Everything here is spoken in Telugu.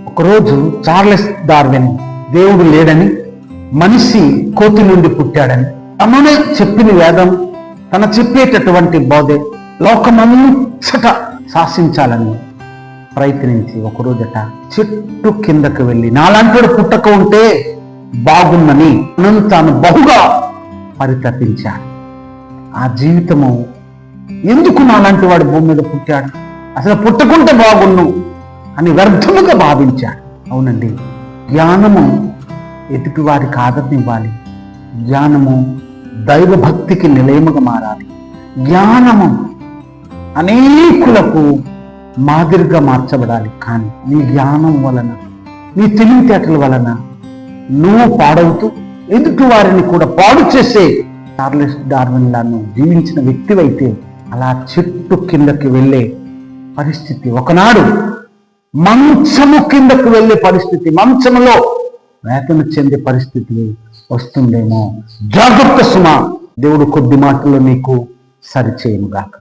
ఒకరోజు చార్లెస్ డార్విన్ దేవుడు లేడని, మనిషి కోతి నుండి పుట్టాడని, తమనే చెప్పిన వేదం, తన చెప్పేటటువంటి బోధే లోకమంతట శాసించాలని ప్రయత్నించి ఒకరోజట చెట్టు కిందకు వెళ్ళి నాలాంటి పుట్టక ఉంటే బాగుందని తాను బహుగా పరితపించాడు. ఆ జీవితము ఎందుకు నాలాంటి వాడు భూమి మీద పుట్టాడు, అసలు పుట్టకుంటే బాగున్ను అని వ్యర్థముగా భావించాడు. అవునండి, జ్ఞానము ఎదుటి వారికి ఆదరణ, జ్ఞానము దైవభక్తికి నిలయముగా మారాలి. జ్ఞానము అనేకులకు మాదిరిగా మార్చబడాలి. కానీ నీ జ్ఞానం వలన, నీ తెలివితేటల వలన నువ్వు పాడవుతూ ఎదుటి వారిని కూడా పాడు చేసే చార్లెస్ డార్విన్ లాను జీవించిన వ్యక్తివైతే అలా చెట్టు కిందకి వెళ్ళే పరిస్థితి, ఒకనాడు మంచము కిందకు వెళ్ళే పరిస్థితి, మంచములో వేదన చెందే పరిస్థితి వస్తుందేమో. జాగ్రత్త సుమా. దేవుడు కొద్ది మాటల్లో నీకు సరిచేయనుగాక.